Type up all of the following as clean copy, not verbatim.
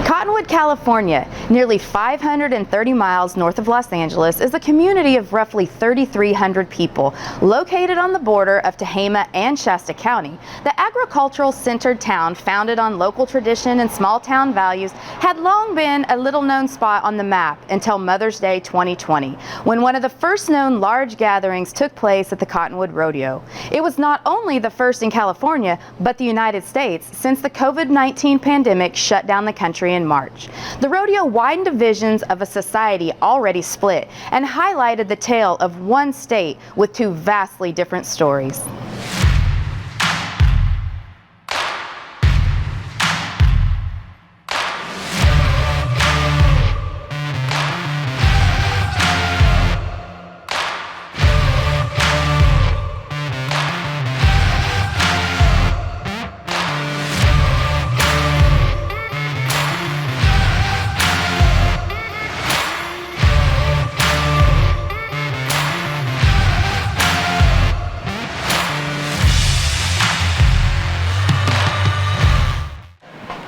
Cottonwood, California, nearly 530 miles north of Los Angeles, is a community of roughly 3,300 people located on the border of Tehama and Shasta County. The agricultural-centered town, founded on local tradition and small-town values, had long been a little-known spot on the map until Mother's Day 2020, when one of the first known large gatherings took place at the Cottonwood Rodeo. It was not only the first in California, but the United States, since the COVID-19 pandemic shut down the country in March. The rodeo widened divisions of a society already split and highlighted the tale of one state with two vastly different stories.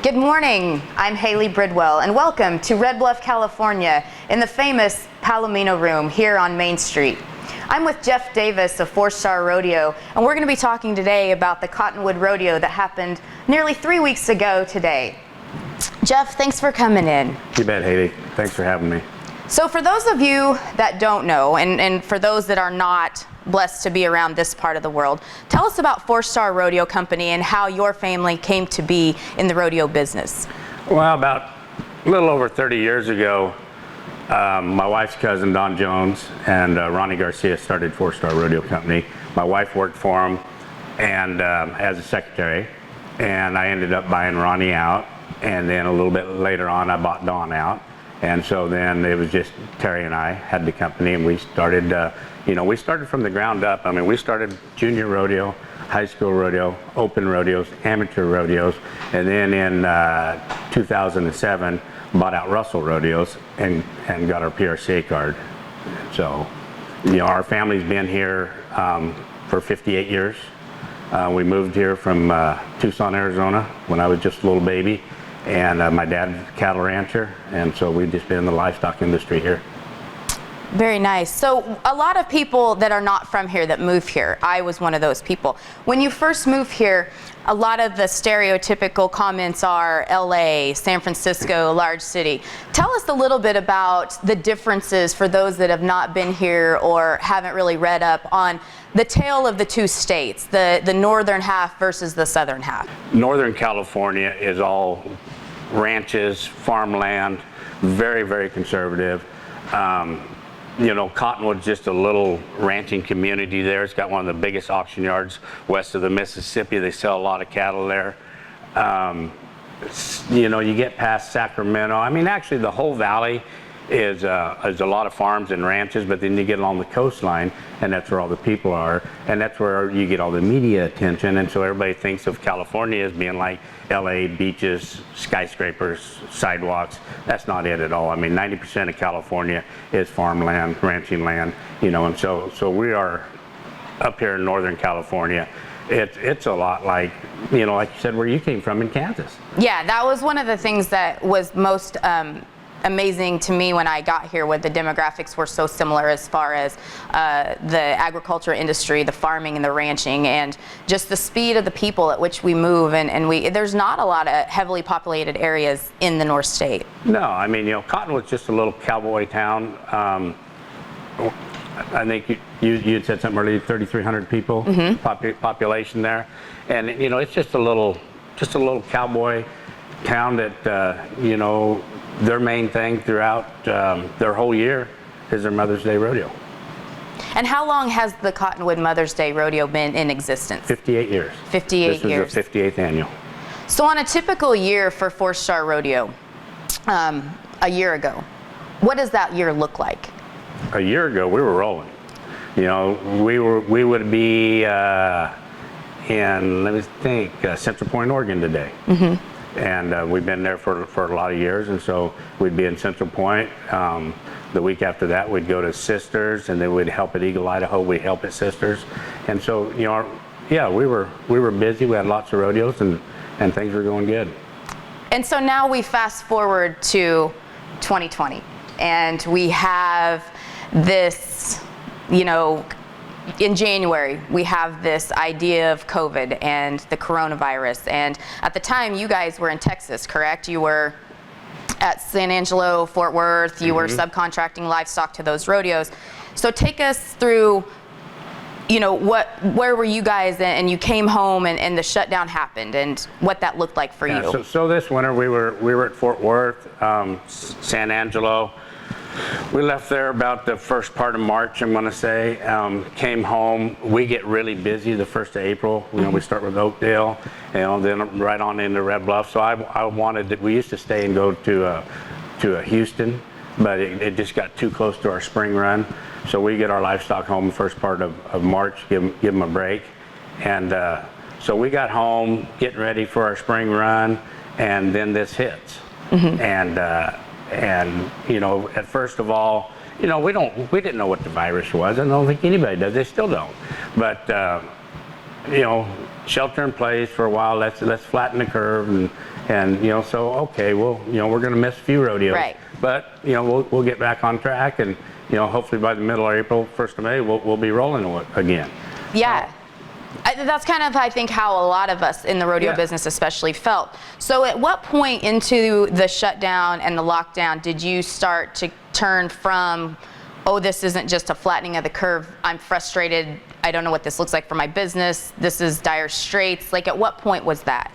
Good morning, I'm Haley Bridwell, and welcome to Red Bluff, California, in the famous Palomino Room here on Main Street. I'm with Jeff Davis of 4-Star Rodeo, and we're going to be talking today about the Cottonwood Rodeo that happened nearly 3 weeks ago today. Jeff, thanks for coming in. You bet, Haley. Thanks for having me. So for those of you that don't know, and for those that are not blessed to be around this part of the world, tell us about 4-Star Rodeo Company and how your family came to be in the rodeo business. Well, about a little over 30 years ago, my wife's cousin, Don Jones, and Ronnie Garcia started 4-Star Rodeo Company. My wife worked for him and as a secretary, and I ended up buying Ronnie out, and then a little bit later on I bought Don out. And so then it was just Terry and I had the company, and we started, we started from the ground up. I mean, we started junior rodeo, high school rodeo, open rodeos, amateur rodeos, and then in 2007, bought out Russell Rodeos and got our PRCA card. So, our family's been here for 58 years. We moved here from Tucson, Arizona when I was just a little baby. And my dad's a cattle rancher, and so we've just been in the livestock industry here. Very nice. So a lot of people that are not from here that move here, I was one of those people. When you first move here, a lot of the stereotypical comments are LA, San Francisco, large city. Tell us a little bit about the differences for those that have not been here or haven't really read up on the tale of the two states, the northern half versus the southern half. Northern California is all ranches, farmland, very, very conservative. Cottonwood's just a little ranching community there. It's got one of the biggest auction yards west of the Mississippi. They sell a lot of cattle there. You get past Sacramento. I mean, actually the whole valley is a lot of farms and ranches, but then you get along the coastline, and that's where all the people are, and that's where you get all the media attention. And so everybody thinks of California as being like LA, beaches, skyscrapers, sidewalks. That's not it at all. I mean, 90% of California is farmland, ranching land, and so we are up here in Northern California. It's a lot like, like you said, where you came from in Kansas. Yeah, that was one of the things that was most amazing to me when I got here, with the demographics were so similar as far as the agriculture industry, the farming and the ranching, and just the speed of the people at which we move, and there's not a lot of heavily populated areas in the North State. No, I mean, Cottonwood's just a little cowboy town. I think you had said something earlier, 3,300 people, population there, and it's just a little cowboy town that their main thing throughout their whole year is their Mother's Day rodeo. And how long has the Cottonwood Mother's Day rodeo been in existence? 58 years. 58 years. This is the 58th annual. So on a typical year for 4-Star Rodeo, a year ago, what does that year look like? A year ago, we were rolling. We would be in, let me think, Central Point, Oregon today. And we've been there for a lot of years, and so we'd be in Central Point. The week after that, we'd go to Sisters, and then we'd help at Eagle, Idaho. We'd help at Sisters, and so we were busy. We had lots of rodeos, and things were going good. And so now we fast forward to 2020, and we have this, you know, in January, we have this idea of COVID and the coronavirus. And at the time, you guys were in Texas, correct? You were at San Angelo, Fort Worth. You were subcontracting livestock to those rodeos. So take us through, you know, where were you guys, and you came home and the shutdown happened, and what that looked like for you. So this winter we were at Fort Worth, San Angelo. We left there about the first part of March, I'm going to say. Came home. We get really busy the 1st of April. You know, we start with Oakdale, and then right on into Red Bluff. So I wanted that. We used to stay and go to Houston, but it just got too close to our spring run. So we get our livestock home the first part of March, give them a break. And so we got home, getting ready for our spring run, and then this hits. And you know, at first of all, you know, we didn't know what the virus was. I don't think anybody does. They still don't. But you know, shelter in place for a while. Let's flatten the curve, and you know, so okay, well, you know, we're going to miss a few rodeos. Right. But you know, we'll get back on track, and you know, hopefully by the middle of April, 1st of May, we'll be rolling again. Yeah. That's kind of, I think, how a lot of us in the rodeo business especially felt. So at what point into the shutdown and the lockdown did you start to turn from, oh, this isn't just a flattening of the curve, I'm frustrated, I don't know what this looks like for my business, this is dire straits? Like, at what point was that?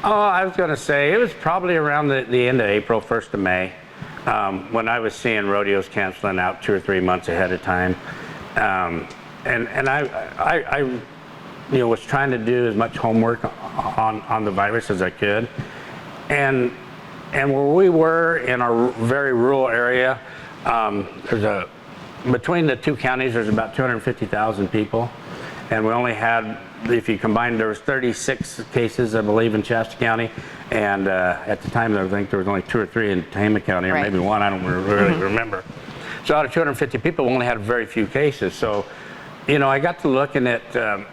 Oh, I was going to say, it was probably around the end of April, 1st of May, when I was seeing rodeos canceling out 2 or 3 months ahead of time. And I you know, was trying to do as much homework on the virus as I could, and where we were in our very rural area, between the two counties there's about 250,000 people, and we only had, if you combine, there was 36 cases, I believe, in Shasta County, and at the time I think there was only 2 or 3 in Tehama County, or maybe 1, I don't really remember. So out of 250 people, we only had very few cases. So, you know, I got to looking at.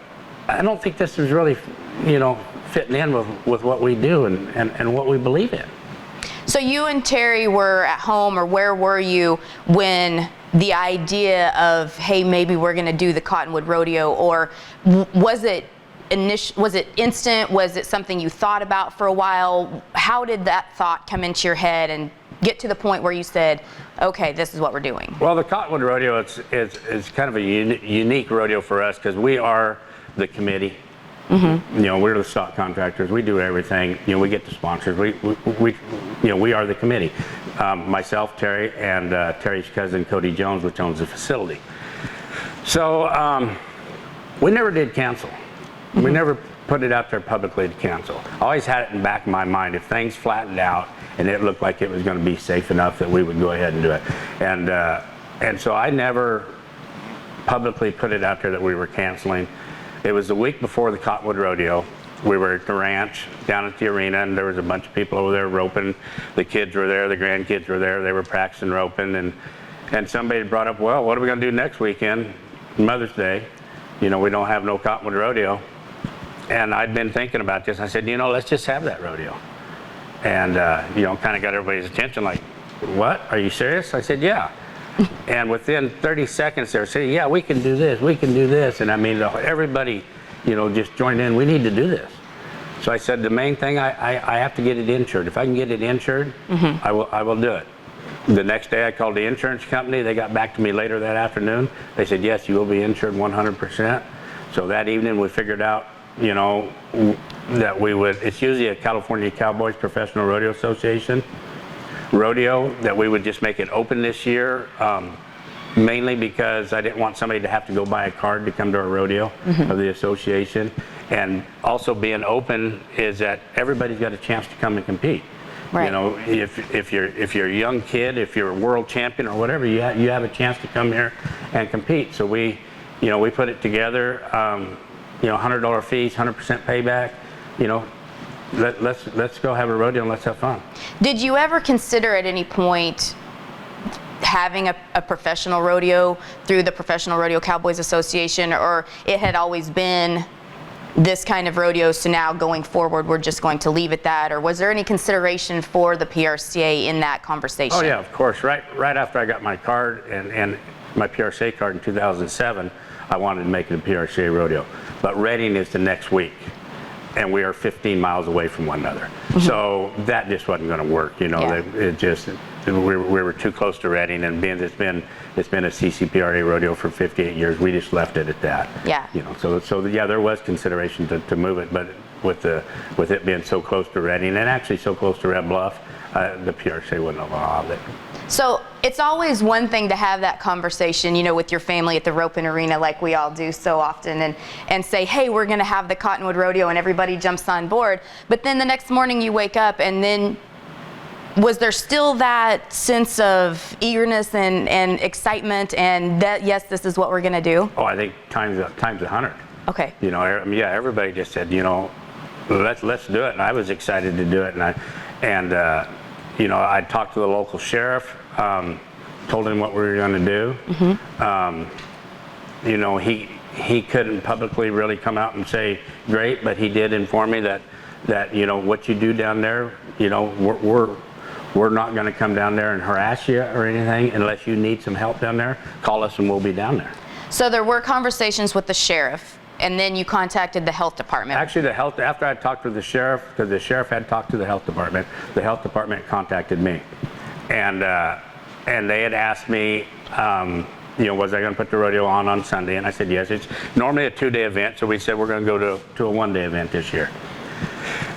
I don't think this is really, you know, fitting in with what we do and what we believe in. So you and Terry were at home, or where were you when the idea of, hey, maybe we're going to do the Cottonwood Rodeo, or was it instant? Was it something you thought about for a while? How did that thought come into your head and get to the point where you said, okay, this is what we're doing? Well, the Cottonwood Rodeo is kind of a unique rodeo for us, because we are the committee. You know, we're the stock contractors. We do everything. You know, we get the sponsors. We you know, we are the committee. Myself, Terry, and Terry's cousin Cody Jones, which owns the facility. So we never did cancel. We never put it out there publicly to cancel. I always had it in the back of my mind, if things flattened out and it looked like it was going to be safe enough, that we would go ahead and do it. And so I never publicly put it out there that we were canceling. It was the week before the Cottonwood Rodeo. We were at the ranch down at the arena, and there was a bunch of people over there roping. The kids were there, the grandkids were there, they were practicing roping, and somebody brought up, well, what are we going to do next weekend, Mother's Day? You know, we don't have no Cottonwood Rodeo. And I'd been thinking about this. I said, you know, let's just have that rodeo. And, you know, kind of got everybody's attention, like, what? Are you serious? I said, yeah. And within 30 seconds they were saying, yeah, we can do this, we can do this. And I mean, everybody, you know, just joined in, we need to do this. So I said, the main thing, I have to get it insured. If I can get it insured, I will do it. The next day I called the insurance company. They got back to me later that afternoon. They said, yes, you will be insured 100%. So that evening we figured out, you know, that we would, it's usually a California Cowboys Professional Rodeo Association rodeo, that we would just make it open this year, mainly because I didn't want somebody to have to go buy a card to come to a rodeo of the association. And also being open is that everybody's got a chance to come and compete. Right. You know, if you're a young kid, if you're a world champion or whatever, you have a chance to come here and compete. So we put it together, you know, $100 fees, 100% payback, you know. Let's go have a rodeo and let's have fun. Did you ever consider at any point having a professional rodeo through the Professional Rodeo Cowboys Association, or it had always been this kind of rodeo, so now going forward we're just going to leave it that, or was there any consideration for the PRCA in that conversation? Oh yeah, of course. Right after I got my card and my PRCA card in 2007, I wanted to make it a PRCA rodeo. But Reading is the next week, and we are 15 miles away from one another. So that just wasn't going to work. You know, we were too close to Reading, and being it's been a CCPRA rodeo for 58 years, we just left it at that. Yeah. You know, so yeah, there was consideration to move it, but with it being so close to Reading and actually so close to Red Bluff, the PRCA wouldn't allow it. So it's always one thing to have that conversation, you know, with your family at the roping arena, like we all do so often, and say, hey, we're going to have the Cottonwood Rodeo, and everybody jumps on board. But then the next morning you wake up, and then was there still that sense of eagerness and excitement, and that yes, this is what we're going to do? Oh, I think times 100. Okay. You know, yeah, everybody just said, you know, let's do it, and I was excited to do it, and you know, I talked to the local sheriff, told him what we were going to do. You know, he couldn't publicly really come out and say great, but he did inform me that you know, what you do down there, you know, we're not going to come down there and harass you or anything unless you need some help down there. Call us and we'll be down there. So there were conversations with the sheriff, and then you contacted the health department. Actually, after I talked to the sheriff, because the sheriff had talked to the health department contacted me, and they had asked me, you know, was I going to put the rodeo on Sunday? And I said yes. It's normally a 2-day event, so we said we're going to go to a 1-day event this year.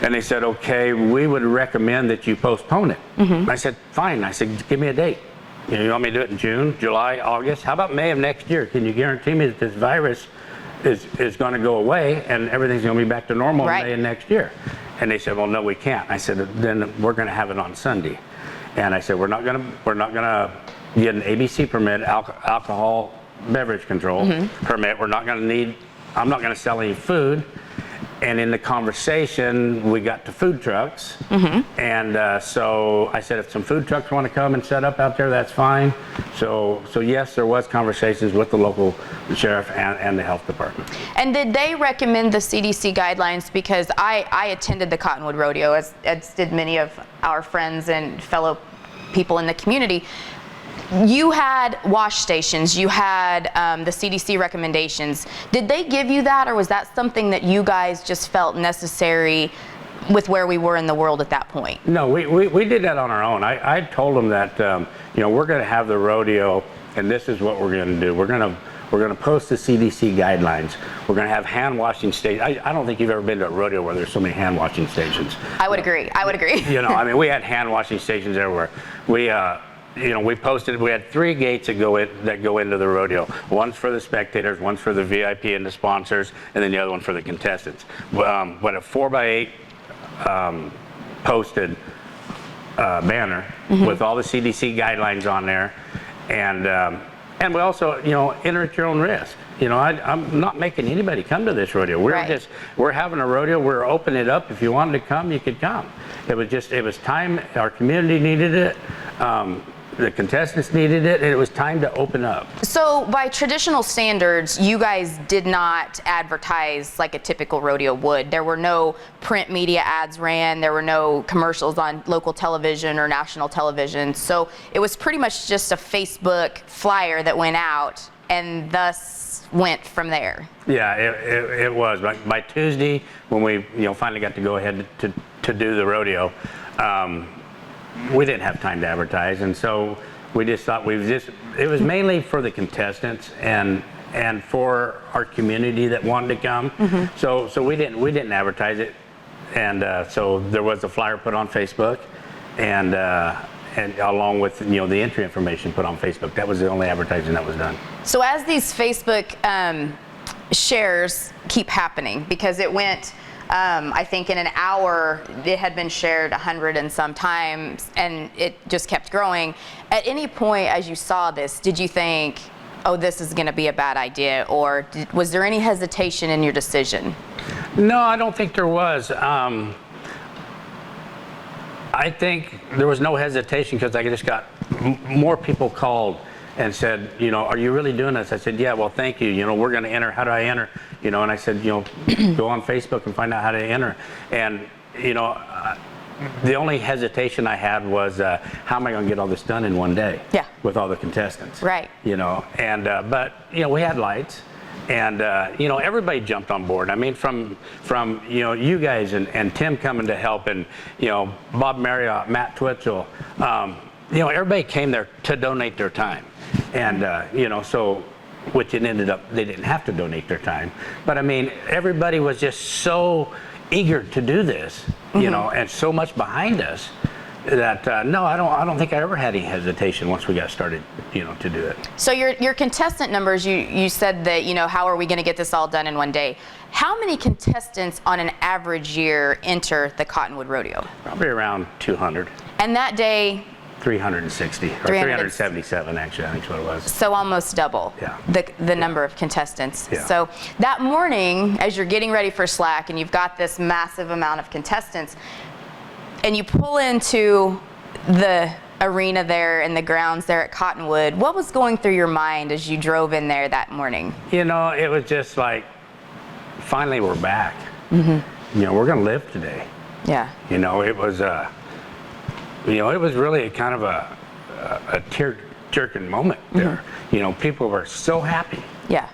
And they said, okay, we would recommend that you postpone it. I said, fine. I said, give me a date. You want me to do it in June, July, August? How about May of next year? Can you guarantee me that this virus is going to go away and everything's going to be back to normal in May of next year? And they said, well, no, we can't. I said, then we're going to have it on Sunday. And I said, we're not going to get an ABC permit, alcohol beverage control permit. We're not going to need, I'm not going to sell any food. And in the conversation, we got to food trucks. And so I said, if some food trucks want to come and set up out there, that's fine. So yes, there was conversations with the local sheriff and the health department. And did they recommend the CDC guidelines? Because I attended the Cottonwood Rodeo, as did many of our friends and fellow people in the community. You had wash stations, you had the CDC recommendations. Did they give you that, or was that something that you guys just felt necessary with where we were in the world at that point? No, we did that on our own. I told them that, you know, we're going to have the rodeo, and this is what we're going to do. We're going to post the CDC guidelines. We're going to have hand washing stations. I don't think you've ever been to a rodeo where there's so many hand washing stations. I would agree. You know, I mean, we had hand washing stations everywhere. You know, we posted, we had 3 gates that go into the rodeo. One's for the spectators, one's for the VIP and the sponsors, and then the other one for the contestants. But a 4x8 posted banner with all the CDC guidelines on there, and we also, you know, enter at your own risk. You know, I'm not making anybody come to this rodeo. We're having a rodeo. We're opening it up. If you wanted to come, you could come. It was time. Our community needed it. The contestants needed it, and it was time to open up. So by traditional standards, you guys did not advertise like a typical rodeo would. There were no print media ads ran, there were no commercials on local television or national television. So it was pretty much just a Facebook flyer that went out and thus went from there. Yeah, it was. By Tuesday, when we finally got to go ahead to do the rodeo, we didn't have time to advertise, and so we just thought it was mainly for the contestants and for our community that wanted to come. So we didn't advertise it, and so there was a flyer put on Facebook, and along with the entry information put on Facebook. That was the only advertising that was done. So as these Facebook shares keep happening, because it went. I think in an hour it had been shared 100 and some times, and it just kept growing. At any point as you saw this, did you think, oh, this is going to be a bad idea, or was there any hesitation in your decision? No, I don't think there was. I think there was no hesitation because I just got more people called and said, are you really doing this? I said, yeah, well, thank you. We're going to enter. How do I enter? And I said, go on Facebook and find out how to enter. And, the only hesitation I had was, how am I going to get all this done in one day? Yeah. With all the contestants. Right. And, but, we had lights. And, everybody jumped on board. I mean, from you guys and Tim coming to help, and, Bob Marriott, Matt Twitchell, everybody came there to donate their time. And, so, which it ended up, they didn't have to donate their time. But, I mean, everybody was just so eager to do this, and so much behind us that, no, I don't think I ever had any hesitation once we got started, to do it. So your contestant numbers, you said that, how are we going to get this all done in one day? How many contestants on an average year enter the Cottonwood Rodeo? Probably around 200. And that day? 360, or 377 actually, I think is what it was. So almost double the number of contestants. Yeah. So that morning, as you're getting ready for slack and you've got this massive amount of contestants, and you pull into the arena there and the grounds there at Cottonwood, what was going through your mind as you drove in there that morning? It was just like, finally we're back. We're going to live today. Yeah. It was it was really kind of a tear-jerking moment there. People were so happy. Yeah.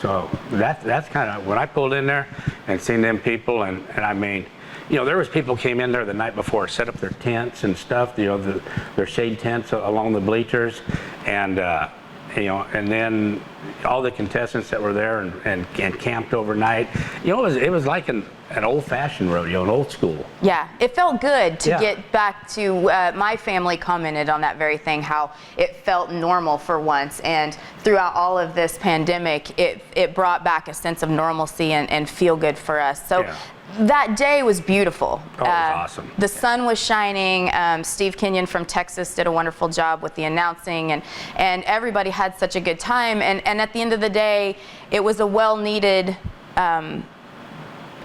So that's kind of when I pulled in there and seen them people, and I mean, there was people came in there the night before, set up their tents and stuff, their shade tents along the bleachers, and and then all the contestants that were there and camped overnight. It was like an old-fashioned rodeo, an old school. Yeah, it felt good to get back to, my family commented on that very thing, how it felt normal for once, and throughout all of this pandemic, it brought back a sense of normalcy and feel good for us. So. Yeah. That day was beautiful. Oh, it was awesome. The sun was shining. Steve Kenyon from Texas did a wonderful job with the announcing, and everybody had such a good time. And at the end of the day, it was a well-needed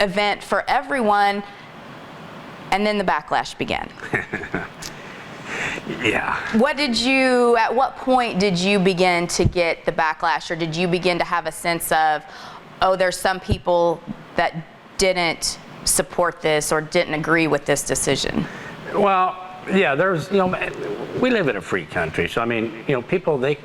event for everyone. And then the backlash began. Yeah. At what point did you begin to get the backlash, or did you begin to have a sense of, oh, there's some people that didn't support this or didn't agree with this decision? Well, yeah, there's, we live in a free country. So, I mean, people, they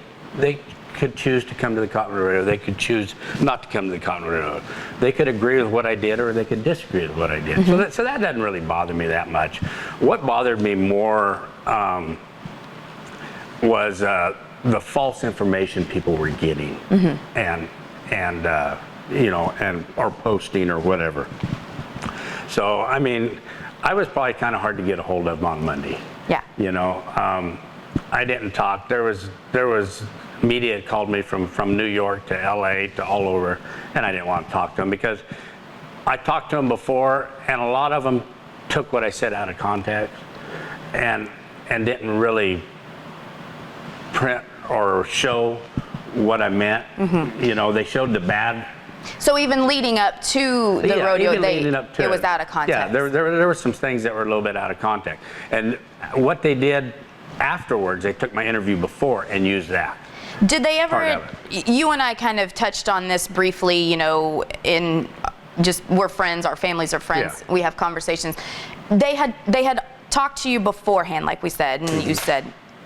could choose to come to the Cottonwood Rodeo. They could choose not to come to the Cottonwood Rodeo. They could agree with what I did, or they could disagree with what I did. So that doesn't really bother me that much. What bothered me more was the false information people were getting and or posting or whatever. So, I mean, I was probably kind of hard to get a hold of on Monday. Yeah. I didn't talk. There was media that called me from New York to LA to all over, and I didn't want to talk to them because I talked to them before, and a lot of them took what I said out of context and didn't really print or show what I meant. They showed the bad. So even leading up to the rodeo, it was out of context. Yeah, there were some things that were a little bit out of context. And what they did afterwards, they took my interview before and used that. Did they ever, you and I kind of touched on this briefly, in just, we're friends, our families are friends, we have conversations. They had talked to you beforehand, like we said, and you said,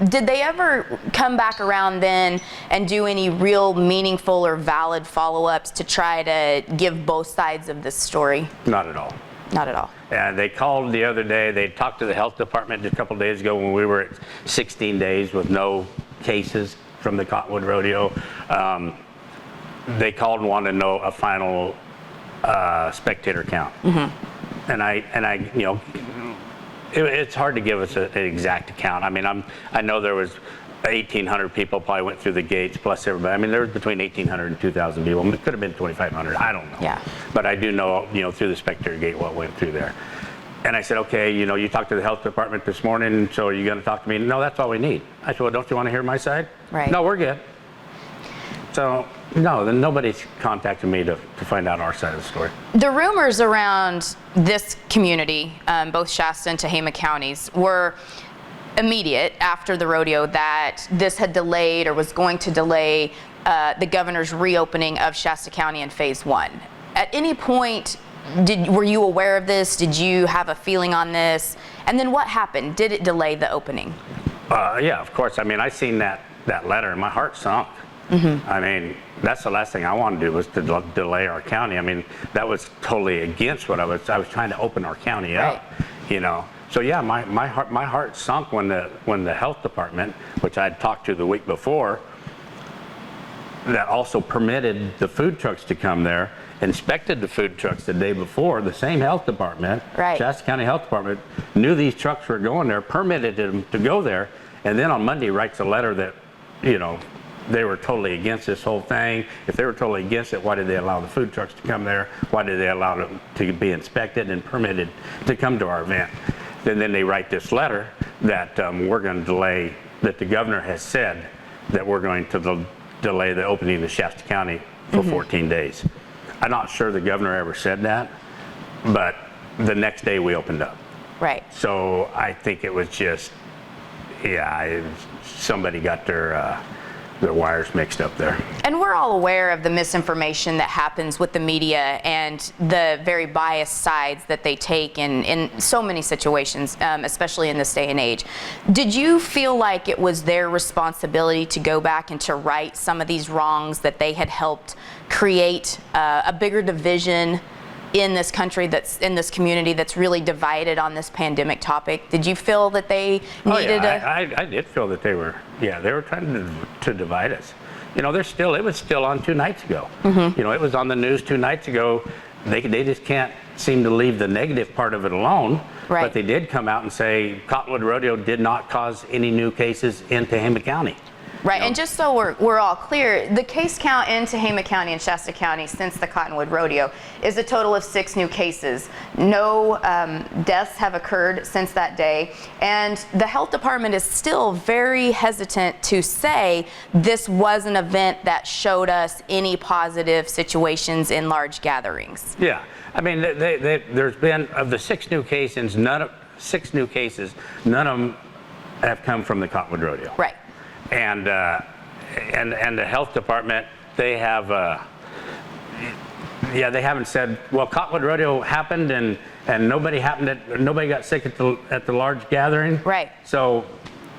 did they ever come back around then and do any real meaningful or valid follow-ups to try to give both sides of this story? Not at all. Not at all. And they called the other day. They talked to the health department a couple days ago when we were at 16 days with no cases from the Cottonwood Rodeo. They called and wanted to know a final spectator count. And I it's hard to give us an exact count. I mean, I know there was 1,800 people probably went through the gates plus everybody. I mean, there was between 1,800 and 2,000 people. It could have been 2,500. I don't know. Yeah. But I do know, through the spectator gate what went through there. And I said, okay, you talked to the health department this morning, so are you going to talk to me? No, that's all we need. I said, well, don't you want to hear my side? Right. No, we're good. So, no, then nobody's contacted me to find out our side of the story. The rumors around this community, both Shasta and Tehama counties, were immediate after the rodeo that this had delayed or was going to delay the governor's reopening of Shasta County in phase 1. At any point, were you aware of this? Did you have a feeling on this? And then what happened? Did it delay the opening? Yeah, of course. I mean, I seen that letter and my heart sunk. I mean, that's the last thing I wanted to do was to delay our county. I mean, that was totally against what I was trying to open our county up, you know. So yeah, my heart sunk when the health department, which I had talked to the week before, that also permitted the food trucks to come there, inspected the food trucks the day before. The same health department, Shasta County Health Department, knew these trucks were going there, permitted them to go there, and then on Monday writes a letter that, you know, they were totally against this whole thing. If they were totally against it, why did they allow the food trucks to come there? Why did they allow them to be inspected and permitted to come to our event? And then they write this letter that we're going to delay, that the governor has said that we're going to delay the opening of Shasta County for 14 days. I'm not sure the governor ever said that, but the next day we opened up. Right. So I think it was just, somebody got their wires mixed up there. And we're all aware of the misinformation that happens with the media and the very biased sides that they take in so many situations, especially in this day and age. Did you feel like it was their responsibility to go back and to right some of these wrongs, that they had helped create a bigger division in this country, that's in this community that's really divided on this pandemic topic? Did you feel that they needed I did feel that they were trying to divide us. You know, it was still on 2 nights ago. You know, it was on the news 2 nights ago. They just can't seem to leave the negative part of it alone. Right. But they did come out and say Cottonwood Rodeo did not cause any new cases in Tehama County. Right, and just so we're all clear, the case count in Tehama County and Shasta County since the Cottonwood Rodeo is a total of 6 new cases. No deaths have occurred since that day, and the health department is still very hesitant to say this was an event that showed us any positive situations in large gatherings. Yeah, I mean, there's been, of the 6 new cases, none of them have come from the Cottonwood Rodeo. Right. And the health department, they have, they haven't said, well, Cottonwood Rodeo happened and nobody got sick at the large gathering. Right. So,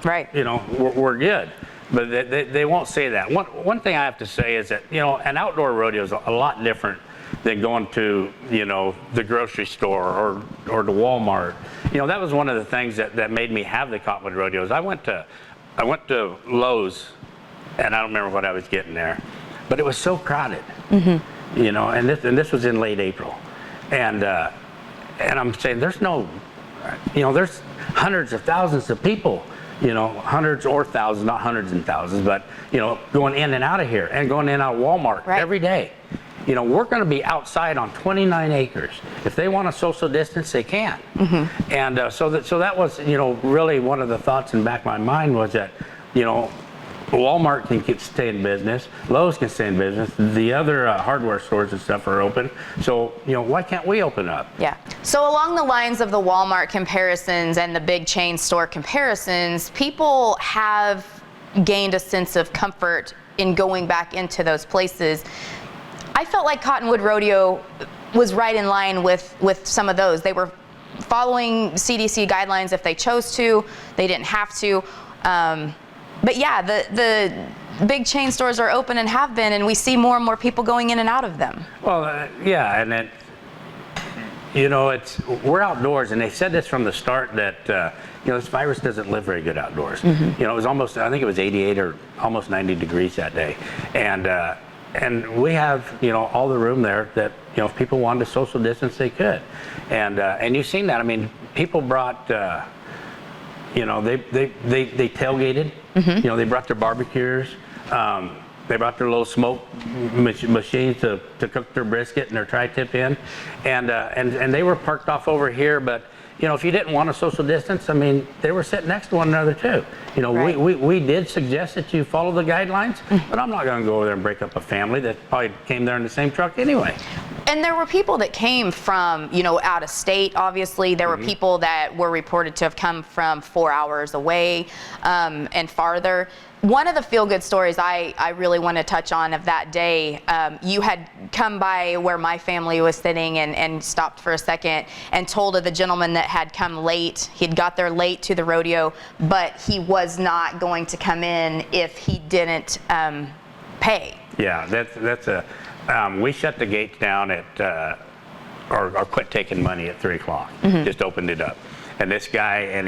right. You know, we're good. But they won't say that. One thing I have to say is that, you know, an outdoor rodeo is a lot different than going to, you know, the grocery store or to Walmart. You know, that was one of the things that made me have the Cottonwood Rodeos. I went to Lowe's, and I don't remember what I was getting there, but it was so crowded, you know, and this was in late April, and I'm saying there's no, you know, there's hundreds of thousands of people, you know, hundreds or thousands, not hundreds and thousands, but, you know, going in and out of here and going in and out of Walmart every day. You know, we're going to be outside on 29 acres. If they want to social distance, they can. And so that was, you know, really one of the thoughts in the back of my mind was that, you know, Walmart can stay in business, Lowe's can stay in business, the other hardware stores and stuff are open. So, you know, why can't we open up? Yeah. So along the lines of the Walmart comparisons and the big chain store comparisons, people have gained a sense of comfort in going back into those places. I felt like Cottonwood Rodeo was right in line with some of those. They were following CDC guidelines if they chose to. They didn't have to. But yeah, the big chain stores are open and have been, and we see more and more people going in and out of them. Well, yeah, and it, you know, we're outdoors, and they said this from the start that you know, this virus doesn't live very good outdoors. You know, it was almost, I think it was 88 or almost 90 degrees that day, and we have, you know, all the room there that, you know, if people wanted to social distance, they could. And you've seen that. I mean, people brought, you know, they tailgated. You know, they brought their barbecues. They brought their little smoke machines to cook their brisket and their tri-tip in. And they were parked off over here, but, you know, if you didn't want to social distance, I mean, they were sitting next to one another too. You know, we did suggest that you follow the guidelines, but I'm not going to go over there and break up a family that probably came there in the same truck anyway. And there were people that came from, out of state, obviously. There were people that were reported to have come from 4 hours away and farther. One of the feel-good stories I really want to touch on of that day, you had come by where my family was sitting and stopped for a second and told of the gentleman that had come late. He'd got there late to the rodeo, but he was not going to come in if he didn't pay. Yeah, that's a... we shut the gates down at, or quit taking money at 3 o'clock. Just opened it up. And this guy and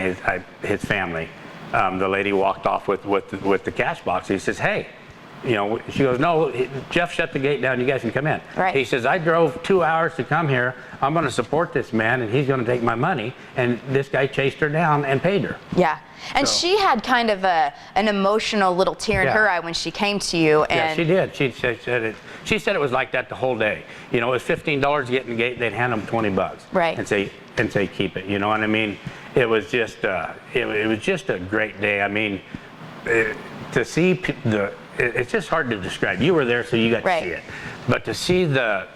his family, the lady walked off with the cash box. He says, hey, she goes, no, Jeff shut the gate down. You guys can come in. Right. He says, I drove 2 hours to come here. I'm going to support this man, and he's going to take my money. And this guy chased her down and paid her. Yeah. And So- she had kind of an emotional little tear in Yeah. her eye when she came to you. And Yeah, she did. She said it was like that the whole day. It was $15 to get in the gate. They'd hand them $20. Right. And say keep it. You know what I mean? It was just it was just a great day. I mean, to see it's just hard to describe. You were there, so you got Right. to see it. But to see the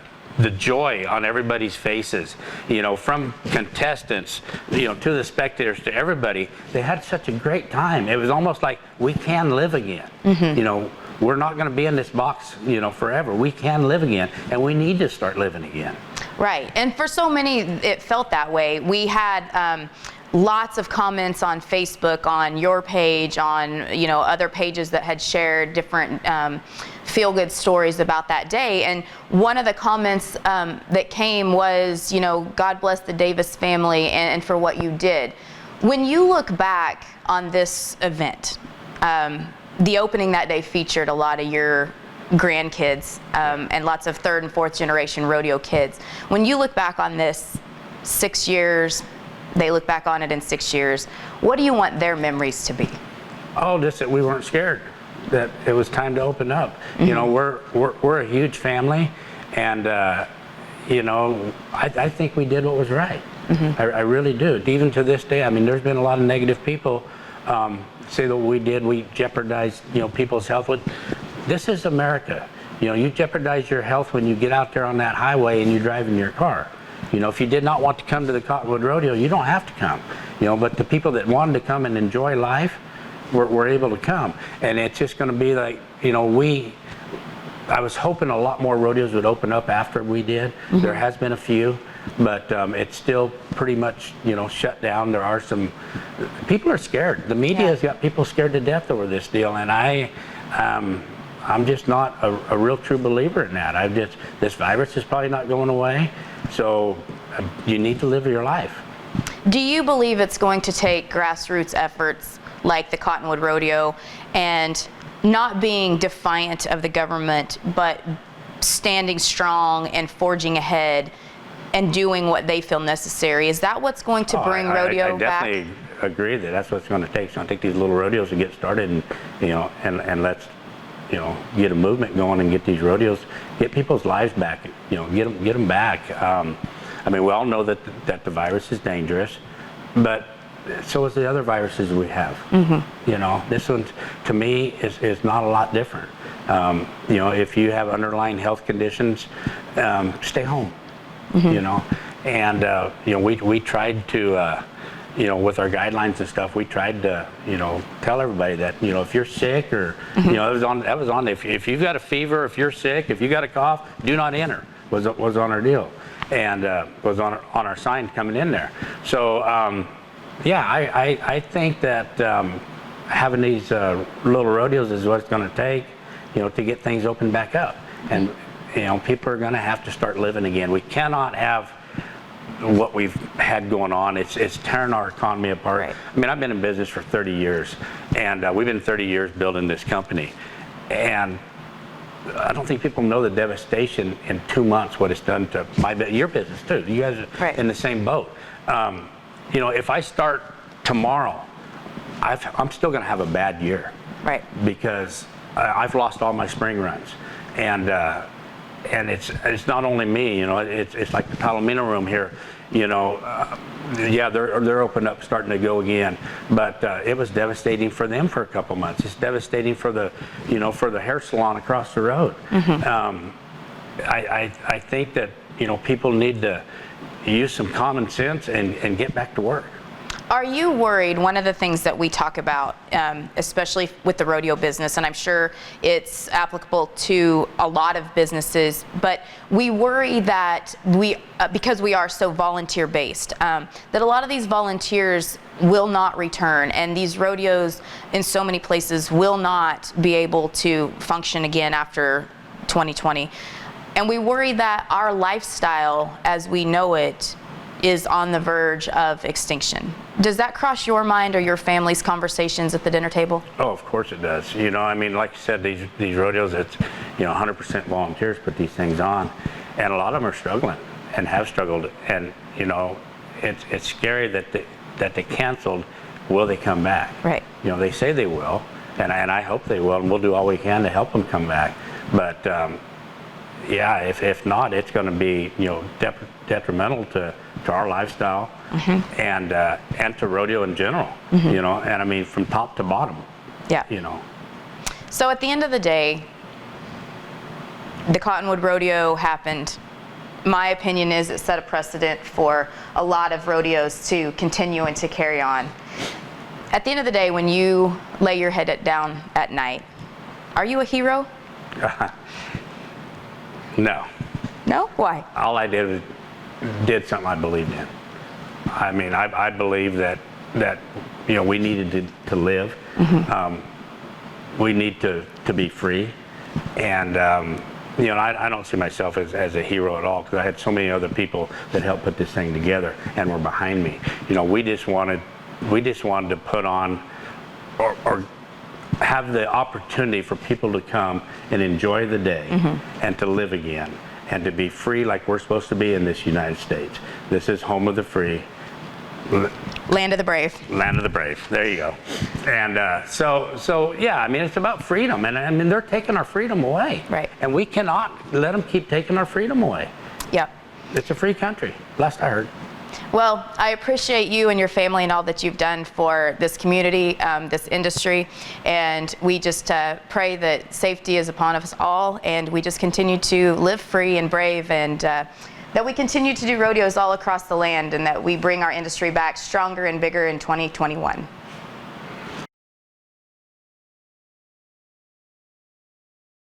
joy on everybody's faces, from contestants, to the spectators, to everybody, they had such a great time. It was almost like we can live again. We're not going to be in this box, forever. We can live again, and we need to start living again. Right. And for so many, it felt that way. We had lots of comments on Facebook, on your page, on other pages that had shared different feel-good stories about that day. And one of the comments that came was, God bless the Davis family and for what you did. When you look back on this event, the opening that day featured a lot of your grandkids and lots of 3rd and 4th generation rodeo kids. When you look back on this 6 years, they look back on it in 6 years, what do you want their memories to be? Oh, just that we weren't scared, that it was time to open up. We're a huge family, and I think we did what was right. I really do. Even to this day, I mean, there's been a lot of negative people say that we jeopardized people's health. This is America. You jeopardize your health when you get out there on that highway and you drive in your car. If you did not want to come to the Cottonwood Rodeo, you don't have to come. But the people that wanted to come and enjoy life were able to come. And it's just going to be like, I was hoping a lot more rodeos would open up after we did. There has been a few, but it's still pretty much, shut down. There are some, people are scared. The media has got people scared to death over this deal. And I'm just not a real true believer in that. This virus is probably not going away. So you need to live your life. Do you believe it's going to take grassroots efforts like the Cottonwood Rodeo and not being defiant of the government, but standing strong and forging ahead and doing what they feel necessary? Is that what's going to bring rodeo back? I definitely agree that that's what it's going to take. It's going to take these little rodeos to get started, and and let's get a movement going and get these rodeos, get people's lives back. Get them back. I mean, we all know that the virus is dangerous, but so is the other viruses we have. This one, to me, is not a lot different. If you have underlying health conditions, stay home. And we tried to, with our guidelines and stuff, we tried to, tell everybody that, if you're sick or, that was on. If you've got a fever, if you're sick, if you got a cough, do not enter. Was on our deal, and was on our sign coming in there. So. I think that having these little rodeos is what it's going to take, to get things open back up. And, people are going to have to start living again. We cannot have what we've had going on. It's tearing our economy apart. Right. I mean, I've been in business for 30 years, and we've been 30 years building this company. And I don't think people know the devastation in 2 months, what it's done to your business, too. You guys are in the same boat. If I start tomorrow, I'm still going to have a bad year, Right. Because I've lost all my spring runs, and it's not only me. It's like the Palomino room here. They're open up, starting to go again, but it was devastating for them for a couple months. It's devastating for the hair salon across the road. I think that people need to use some common sense and get back to work. Are you worried? One of the things that we talk about, especially with the rodeo business, and I'm sure it's applicable to a lot of businesses, but we worry that because we are so volunteer based, that a lot of these volunteers will not return, and these rodeos in so many places will not be able to function again after 2020. And we worry that our lifestyle as we know it is on the verge of extinction. Does that cross your mind or your family's conversations at the dinner table? Oh, of course it does. I mean, like you said, these rodeos, it's 100% volunteers put these things on, and a lot of them are struggling and have struggled. And it's scary that they canceled. Will they come back? Right. They say they will, and I hope they will, and we'll do all we can to help them come back. But yeah, if not, it's going to be detrimental to our lifestyle, and to rodeo in general. And I mean from top to bottom. Yeah. So at the end of the day, the Cottonwood Rodeo happened. My opinion is it set a precedent for a lot of rodeos to continue and to carry on. At the end of the day, when you lay your head down at night, are you a hero? No. No? Why? All I did something I believed in. I mean, I believe that we needed to live. We need to be free, and I don't see myself as a hero at all, because I had so many other people that helped put this thing together and were behind me. We just wanted to put on or have the opportunity for people to come and enjoy the day and to live again and to be free like we're supposed to be in this United States. This is home of the free. Land of the brave. Land of the brave. There you go. And so yeah, I mean, it's about freedom. And I mean, they're taking our freedom away. Right. And we cannot let them keep taking our freedom away. Yep. It's a free country, last I heard. Well, I appreciate you and your family and all that you've done for this community, this industry, and we just pray that safety is upon us all, and we just continue to live free and brave, and that we continue to do rodeos all across the land, and that we bring our industry back stronger and bigger in 2021.